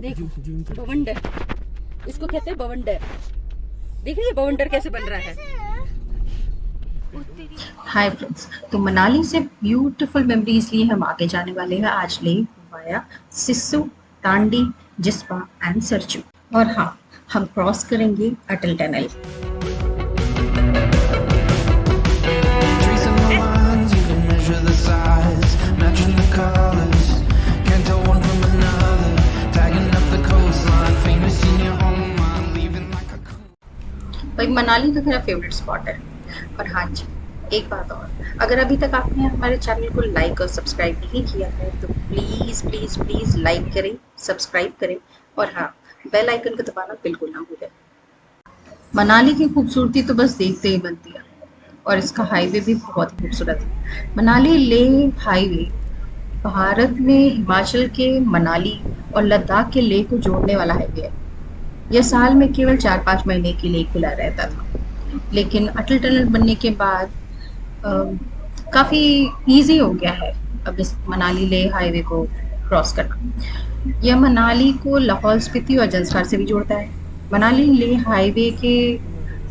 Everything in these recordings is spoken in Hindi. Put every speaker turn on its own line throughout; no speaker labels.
देखो बवंडर, इसको कहते हैं बवंडर। देखिए बवंडर कैसे बन रहा है।
हाय फ्रेंड्स, तो मनाली से ब्यूटीफुल मेमोरीज लिए हम आगे जाने वाले हैं आज ले वाया सिस्सू, तांडी, जिस्पा एंड सरचू। और हाँ, हम क्रॉस करेंगे अटल tunnel.
Tracing the lines, you can measure the size, matching the colors, can't tell one from another, tagging up the coastline, famous in your own mind, leaving like a
भाई मनाली तो मेरा फेवरेट स्पॉट है। और हाँ जी, एक बात और, अगर अभी तक आपने हमारे चैनल को लाइक और सब्सक्राइब नहीं किया है तो प्लीज़ प्लीज़ प्लीज़ लाइक करें, सब्सक्राइब करें और हाँ, बेल आइकन को दबाना बिल्कुल ना भूलें। मनाली की खूबसूरती तो बस देखते ही बनती है और इसका हाईवे भी बहुत ही खूबसूरत है। मनाली लेह हाईवे भारत में हिमाचल के मनाली और लद्दाख के लेह को जोड़ने वाला हाईवे है। यह साल में केवल 4-5 महीने के लिए खुला रहता था, लेकिन अटल टनल बनने के बाद काफ़ी इजी हो गया है अब इस मनाली लेह हाईवे को क्रॉस करना। यह मनाली को लाहौल स्पीति और जंस्कार से भी जोड़ता है। मनाली लेह हाईवे के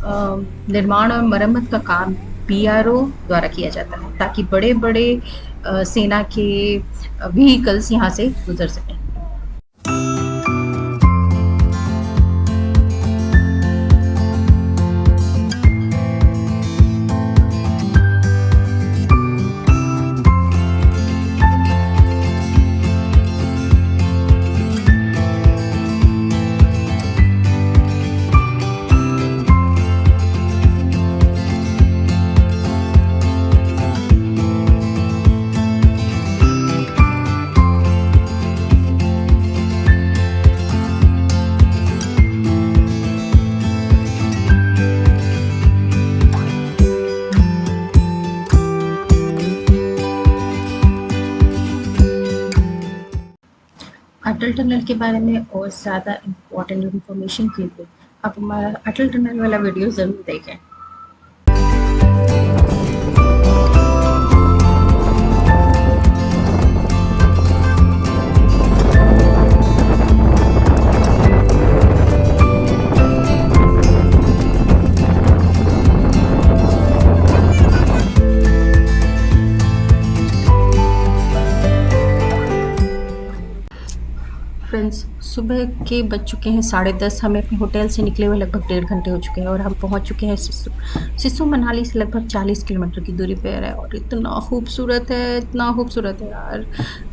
निर्माण और मरम्मत का काम PRO द्वारा किया जाता है ताकि बड़े बड़े सेना के व्हीकल्स यहाँ से गुजर सकें। अटल टनल के बारे में और ज़्यादा इम्पोर्टेंट इन्फॉर्मेशन के लिए आप हमारा अटल टनल वाला वीडियो ज़रूर देखें। फ्रेंड्स, सुबह के बज चुके हैं 10:30। हमें अपने होटल से निकले हुए लगभग 1.5 घंटे हो चुके हैं और हम पहुंच चुके हैं सिस्सू। सिस्सू मनाली से लगभग 40 किलोमीटर की दूरी पर है और इतना खूबसूरत है, इतना खूबसूरत है यार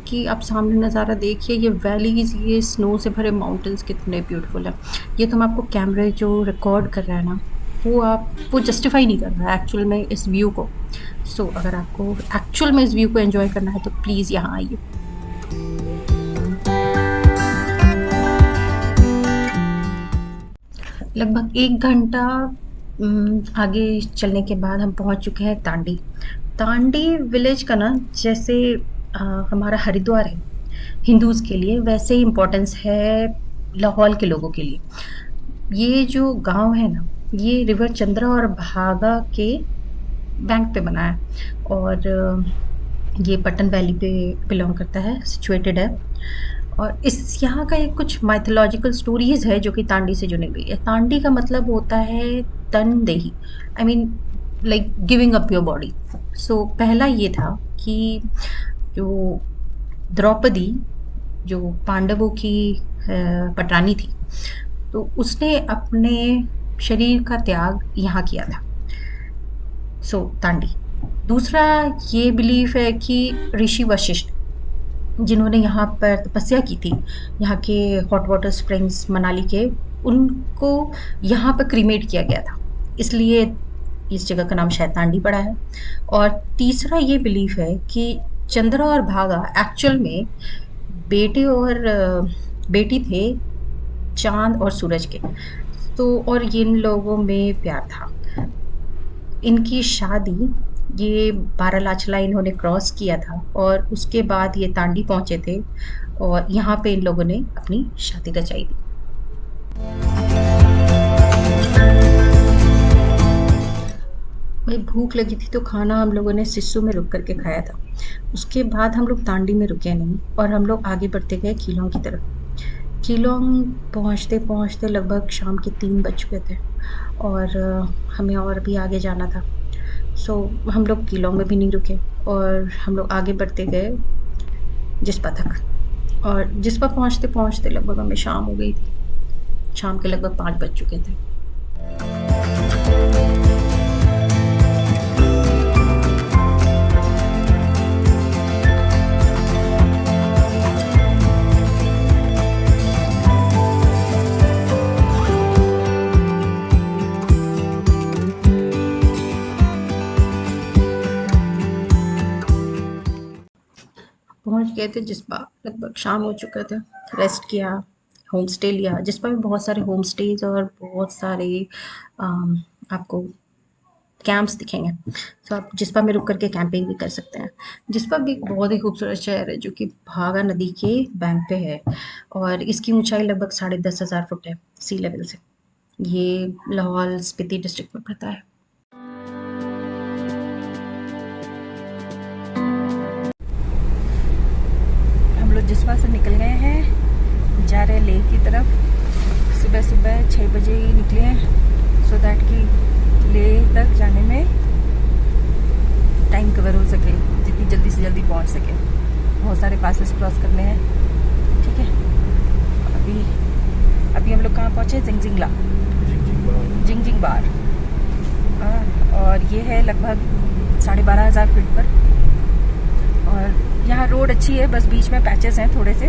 कि आप सामने नज़ारा देखिए। ये वैलीज, ये स्नो से भरे माउंटेन्स कितने ब्यूटीफुल है। ये तो हम आपको कैमरे जो रिकॉर्ड कर रहा है ना, वो जस्टिफाई नहीं कर रहा है एक्चुअल में इस व्यू को। सो अगर आपको एक्चुअल में इस व्यू को एंजॉय करना है तो प्लीज़ यहाँ आइए। लगभग 1 घंटा आगे चलने के बाद हम पहुंच चुके हैं तांडी। तांडी विलेज का ना जैसे हमारा हरिद्वार है हिंदूज़ के लिए, वैसे ही इम्पोर्टेंस है लाहौल के लोगों के लिए। ये जो गांव है ना, ये रिवर चंद्रा और भागा के बैंक पे बना है और ये पट्टन वैली पे बिलोंग करता है, सिचुएटेड है। और इस यहाँ का एक कुछ माइथोलॉजिकल स्टोरीज़ है जो कि तांडी से जुड़ी हुई है। तांडी का मतलब होता है तनदेही, I mean like giving up your body. So पहला ये था कि जो द्रौपदी, जो पांडवों की पटरानी थी, तो उसने अपने शरीर का त्याग यहाँ किया था। सो तांडी। दूसरा ये बिलीफ है कि ऋषि वशिष्ठ जिन्होंने यहाँ पर तपस्या की थी, यहाँ के हॉट वाटर स्प्रिंग्स मनाली के, उनको यहाँ पर क्रीमेट किया गया था, इसलिए इस जगह का नाम शायद तांडी पड़ा है। और तीसरा ये बिलीफ है कि चंद्रा और भागा एक्चुअल में बेटे और बेटी थे चांद और सूरज के, तो और इन लोगों में प्यार था। इनकी शादी ये बारालाचला इन्होंने क्रॉस किया था और उसके बाद ये तांडी पहुंचे थे और यहाँ पे इन लोगों ने अपनी शादी रचाई थी। भाई भूख लगी थी तो खाना हम लोगों ने सिस्सू में रुक करके खाया था। उसके बाद हम लोग तांडी में रुके नहीं और हम लोग आगे बढ़ते गए किलों की तरफ। कीलोंग पहुँचते पहुँचते लगभग शाम के 3 बज चुके थे और हमें और भी आगे जाना था। सो हम लोग कीलोंग में भी नहीं रुके और हम लोग आगे बढ़ते गए जिस्पा तक और जिस्पा पहुँचते-पहुँचते लगभग हमें शाम हो गई थी। शाम के लगभग 5 बज चुके थे। पहुँच गए थे जिस्पा, लगभग शाम हो चुका था। रेस्ट किया, होम स्टे लिया। जिस्पा में बहुत सारे होम स्टेज और बहुत सारे आपको कैंप्स दिखेंगे। सो आप जिस्पा में रुक कर के कैंपिंग भी कर सकते हैं। जिस्पा भी एक बहुत ही खूबसूरत शहर है जो कि भागा नदी के बैंक पे है और इसकी ऊंचाई लगभग 10,500 फुट है सी लेवल से। ये लाहौल स्पीति डिस्ट्रिक्ट में पड़ता है।
हम लोग जिस्पा से निकल गए हैं, जा रहे लेह की तरफ। सुबह सुबह 6 बजे ही निकले हैं सो दैट कि लेह तक जाने में टाइम कवर हो सके, जितनी जल्दी से जल्दी पहुंच सके। बहुत सारे पासेस क्रॉस करने हैं, ठीक है। अभी हम लोग कहाँ पहुँचे? जिंगजिंगला, जिंगजिंग बार। और ये है लगभग 12,500 फीट पर। और यहाँ रोड अच्छी है, बस बीच में पैचेस हैं थोड़े से,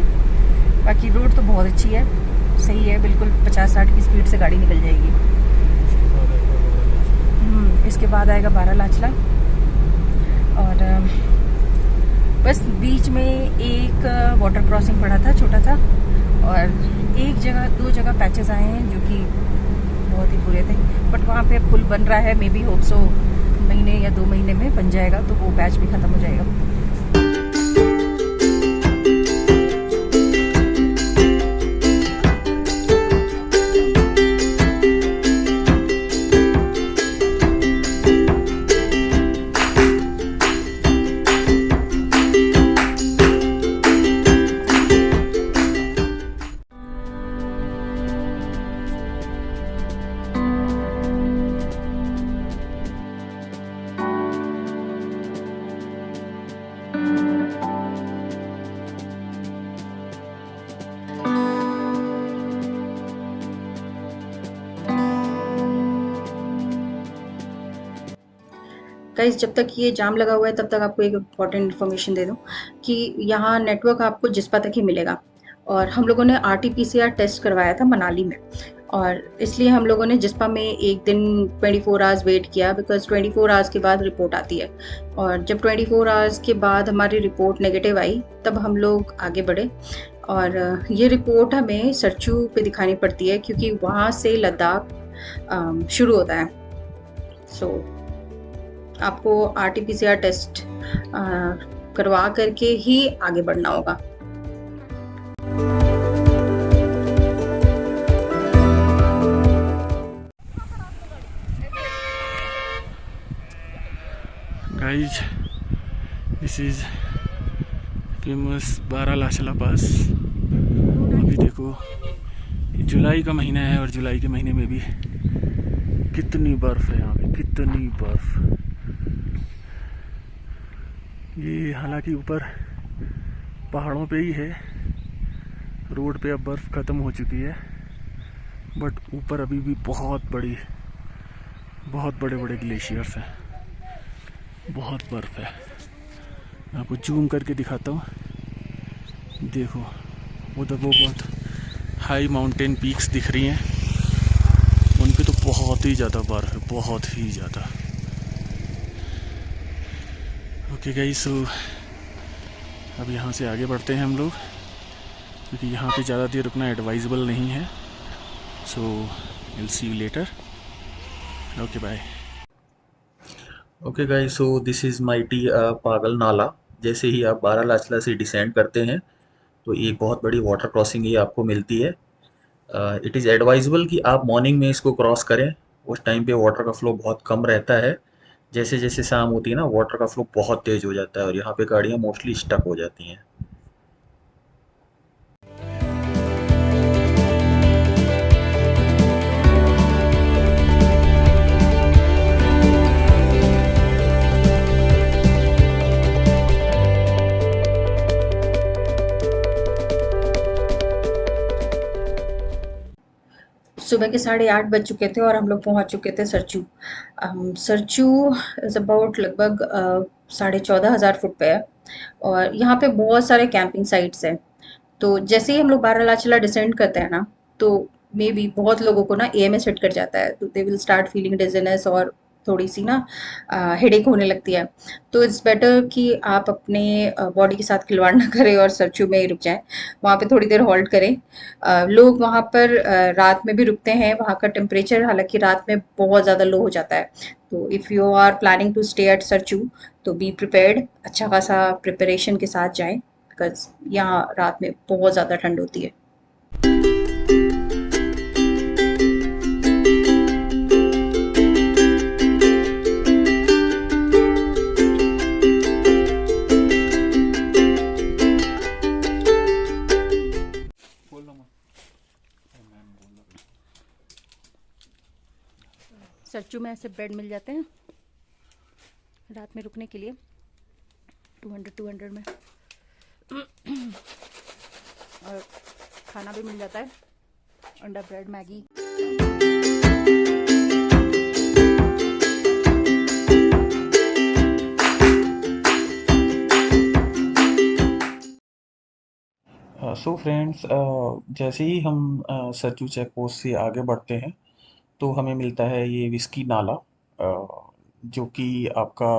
बाकी रोड तो बहुत अच्छी है, सही है, बिल्कुल 50-60 की स्पीड से गाड़ी निकल जाएगी। इसके बाद आएगा बारालाचला और बस बीच में एक वाटर क्रॉसिंग पड़ा था छोटा सा और दो जगह पैचेस आए हैं जो कि बहुत ही बुरे थे, बट वहाँ पे पुल बन रहा है। मे बी होप सो महीने या 2 महीने में बन जाएगा तो वो पैच भी ख़त्म हो जाएगा।
गाइस, जब तक ये जाम लगा हुआ है तब तक आपको एक इम्पॉर्टेंट इन्फॉर्मेशन दे दूं कि यहाँ नेटवर्क आपको जिस्पा तक ही मिलेगा और हम लोगों ने RT-PCR टेस्ट करवाया था मनाली में और इसलिए हम लोगों ने जिस्पा में एक दिन 24 आवर्स वेट किया बिकॉज 24 आवर्स के बाद रिपोर्ट आती है और जब 24 आवर्स के बाद हमारी रिपोर्ट नेगेटिव आई तब हम लोग आगे बढ़े और ये रिपोर्ट हमें सरचू पे दिखानी पड़ती है क्योंकि वहाँ से लद्दाख शुरू होता है। सो आपको RT-PCR टेस्ट करवा करके ही आगे बढ़ना होगा।
Guys, this is famous Baralacha La पास। अभी देखो जुलाई का महीना है और जुलाई के महीने में भी कितनी बर्फ़ है यहाँ पे, कितनी बर्फ़। ये हालांकि ऊपर पहाड़ों पे ही है, रोड पे अब बर्फ़ ख़त्म हो चुकी है, बट ऊपर अभी भी बहुत बड़े बड़े ग्लेशियर्स हैं, बहुत बर्फ़ है। मैं आपको जूम करके दिखाता हूँ, देखो उधर वो बहुत हाई माउंटेन पीक्स दिख रही हैं, उन पे तो बहुत ही ज़्यादा बर्फ़ है, बहुत ही ज़्यादा। ओके गाइस, सो अब यहाँ से आगे बढ़ते हैं हम लोग क्योंकि यहाँ पे ज़्यादा देर रुकना एडवाइजेबल नहीं है। So will see you later. Okay bye.
Okay guys, so this is mighty Pagal Nala. जैसे ही आप बारालाचला से डिसेंड करते हैं तो एक बहुत बड़ी वाटर क्रॉसिंग ये आपको मिलती है। इट इज़ एडवाइजेबल कि आप मॉर्निंग में इसको क्रॉस करें, उस टाइम पे वाटर का फ्लो बहुत कम रहता है। जैसे जैसे शाम होती है ना, वाटर का फ्लो बहुत तेज़ हो जाता है और यहाँ पे गाड़ियाँ मोस्टली स्टक हो जाती हैं।
सुबह के 8:30 बज चुके थे और हम लोग पहुंच चुके थे सरचू। सरचू इज़ अबाउट लगभग 14,500 फुट पे है और यहाँ पे बहुत सारे कैंपिंग साइट्स हैं। तो जैसे ही हम लोग बारालाचला डिसेंड करते हैं ना, तो मे बी बहुत लोगों को ना एएमएस हिट कर जाता है, तो they will start feeling dizziness और थोड़ी सी ना हेडेक होने लगती है। तो इट्स बेटर कि आप अपने बॉडी के साथ खिलवाड़ ना करें और सरचू में ही रुक जाएं, वहाँ पे थोड़ी देर होल्ड करें। लोग वहाँ पर रात में भी रुकते हैं। वहाँ का टेम्परेचर हालांकि रात में बहुत ज़्यादा लो हो जाता है। तो if you are planning to stay at Sarchu तो बी प्रिपेयर्ड, अच्छा खासा प्रिपरेशन के साथ जाएं, बिकॉज यहाँ रात में बहुत ज़्यादा ठंड होती है।
सरचू में ऐसे बेड मिल जाते हैं रात में रुकने के लिए 200 में और खाना भी मिल जाता है, अंडा ब्रेड मैगी।
सो फ्रेंड्स, जैसे ही हम सरचू चेक पोस्ट से आगे बढ़ते हैं तो हमें मिलता है ये विस्की नाला, जो कि आपका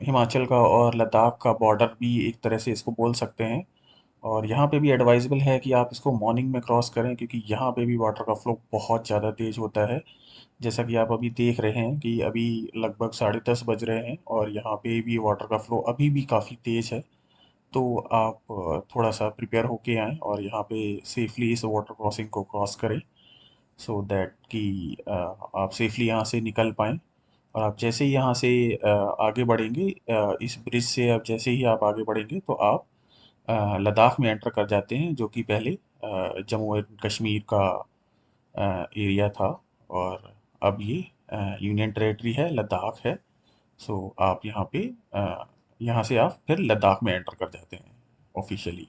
हिमाचल का और लद्दाख का बॉर्डर भी एक तरह से इसको बोल सकते हैं। और यहाँ पे भी एडवाइजेबल है कि आप इसको मॉर्निंग में क्रॉस करें, क्योंकि यहाँ पे भी वाटर का फ्लो बहुत ज़्यादा तेज़ होता है। जैसा कि आप अभी देख रहे हैं कि अभी लगभग 10:30 बज रहे हैं और यहाँ पे भी वाटर का फ्लो अभी भी काफ़ी तेज़ है। तो आप थोड़ा सा प्रिपेयर होके आएँ और यहाँ पे सेफली इस वाटर क्रॉसिंग को क्रॉस करें, सो दैट कि आप सेफली यहाँ से निकल पाएँ। और आप जैसे ही यहाँ से आगे बढ़ेंगे, इस ब्रिज से अब जैसे ही आप आगे बढ़ेंगे तो आप लद्दाख में एंटर कर जाते हैं, जो कि पहले जम्मू एंड कश्मीर का एरिया था और अब ये यूनियन टेरेटरी है, लद्दाख है। सो आप यहाँ पे यहाँ से आप फिर लद्दाख में एंटर कर जाते हैं ऑफिशियली।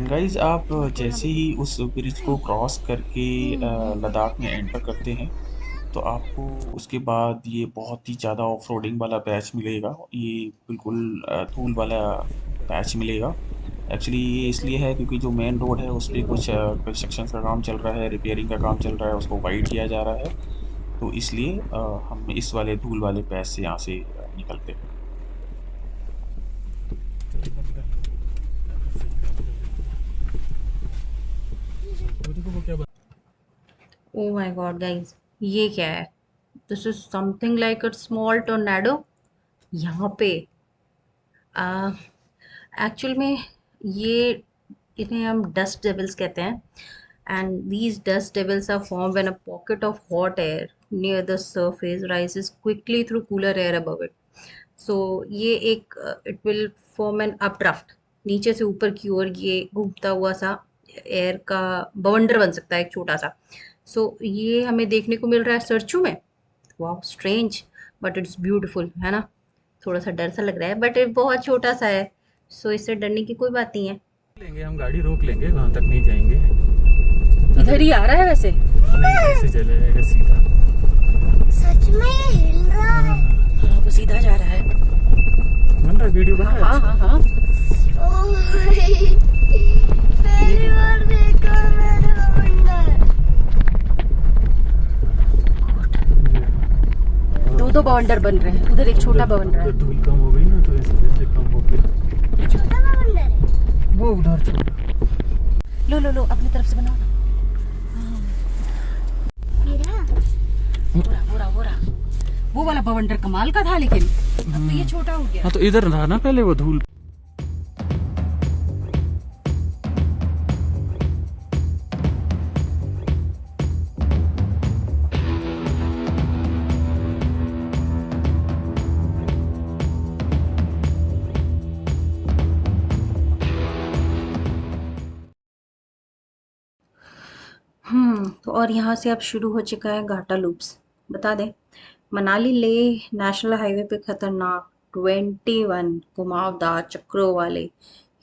गाइज, आप जैसे ही उस ब्रिज को क्रॉस करके लद्दाख में एंटर करते हैं तो आपको उसके बाद ये बहुत ही ज़्यादा ऑफ रोडिंग वाला पैच मिलेगा। ये बिल्कुल धूल वाला पैच मिलेगा। एक्चुअली ये इसलिए है क्योंकि जो मेन रोड है उस पर कुछ कंस्ट्रक्शन का काम चल रहा है, रिपेयरिंग का काम चल रहा है, उसको वाइड किया जा रहा है। तो इसलिए हम इस वाले धूल वाले पैच से यहाँ से निकलते हैं।
ओह माय गॉड गाइस, ये क्या है? This is something like a small tornado. यहाँ पे एक्चुअल में ये इन्हें हम डस्ट डेविल्स कहते हैं, and these dust devils are form when a pocket of hot air near the surface rises quickly through cooler air above it. So ये एक it will form an updraft, नीचे से ऊपर की ओर ये घूमता हुआ सा एयर का बवंडर बन सकता है, एक छोटा सा। सो ये हमें देखने को मिल रहा है सरचू में। वाह, स्ट्रेंज बट इट्स ब्यूटीफुल, है ना? थोड़ा सा डर सा लग रहा है बट बहुत छोटा सा है, सो इससे डरने की कोई बात नहीं है।
लेंगे हम, गाड़ी रोक लेंगे, वहाँ तक नहीं जाएंगे।
इधर ही आ रहा है वैसे,
नहीं ऐसे चले जाएगा सीधा।
सच में ये हिल रहा है।
हाँ वो सीधा जा रहा है।
बन रहा है वीडियो, बन रहा है।
हाँ हाँ हाँ,
पहली बार देखा मैंने बवंडर।
दो बवंडर बन रहे हैं, उधर एक छोटा बवंडर है।
उधर धूल कम हो गई ना तो इस वजह से कम हो गया।
छोटा बवंडर है
वो उधर छोटा।
लो लो लो, अपनी तरफ से बनाओ ना।
मेरा
पूरा पूरा पूरा वो वाला बवंडर कमाल का था, लेकिन अब तो ये छोटा हो गया।
हाँ तो इधर था ना पहले वो धूल।
तो और यहाँ से अब शुरू हो चुका है घाटा लूप्स। बता दें, मनाली लेह नेशनल हाईवे पे खतरनाक 21 घुमावदार चक्रों वाले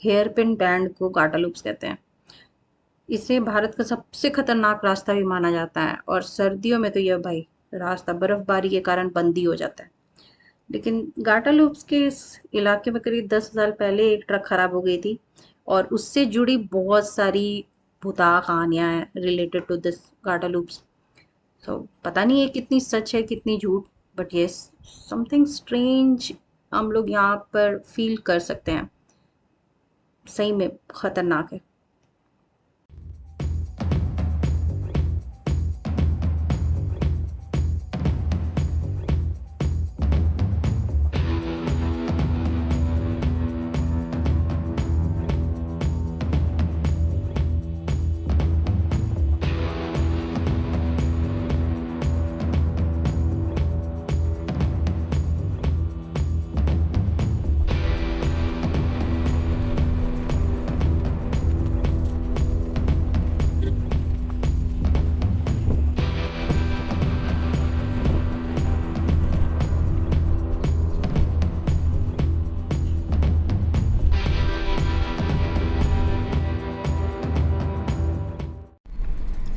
हेयरपिन बैंड को घाटा लूप्स कहते हैं। इसे भारत का सबसे खतरनाक रास्ता भी माना जाता है और सर्दियों में तो यह भाई रास्ता बर्फबारी के कारण बंद ही हो जाता है। लेकिन घाटा लूप्स के इस इलाके में करीब 10 साल पहले एक ट्रक खराब हो गई थी और उससे जुड़ी बहुत सारी भुता कहानियां हैं रिलेटेड टू दिस घाटा लूप्स। तो पता नहीं है कितनी सच है कितनी झूठ, बट यस, समथिंग स्ट्रेंज हम लोग यहाँ पर फील कर सकते हैं। सही में खतरनाक है।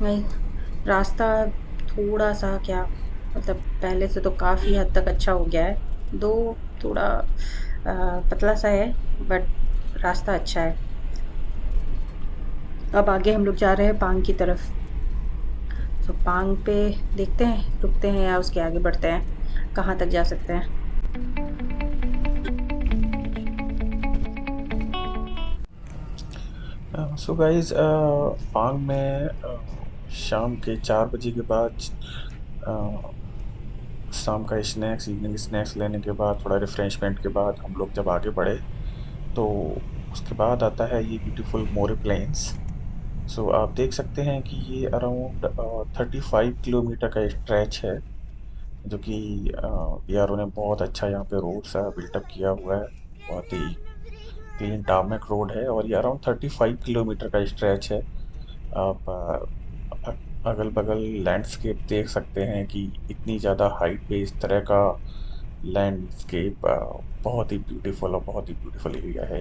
भाई रास्ता थोड़ा सा क्या, मतलब पहले से तो काफ़ी हद तक अच्छा हो गया है। दो थोड़ा पतला सा है, बट रास्ता अच्छा है। अब आगे हम लोग जा रहे हैं पांग की तरफ। तो पांग पे देखते हैं रुकते हैं या उसके आगे बढ़ते हैं, कहाँ तक जा सकते हैं।
सो गाइज, पांग में शाम के 4 बजे के बाद शाम का स्नैक्स, इवनिंग स्नैक्स लेने के बाद, थोड़ा रिफ्रेशमेंट के बाद हम लोग जब आगे बढ़े तो उसके बाद आता है ये ब्यूटीफुल मोरे प्लेन्स। सो आप देख सकते हैं कि ये अराउंड 35 किलोमीटर का स्ट्रेच है, जो कि BRO ने बहुत अच्छा यहाँ पे रोड सा बिल्टअप किया हुआ है। बहुत ही क्लीन टार्मेक रोड है और ये अराउंड 35 किलोमीटर का स्ट्रेच है। आप अगल बगल लैंडस्केप देख सकते हैं कि इतनी ज़्यादा हाइट पे इस तरह का लैंडस्केप बहुत ही ब्यूटीफुल और बहुत ही ब्यूटीफुल एरिया है।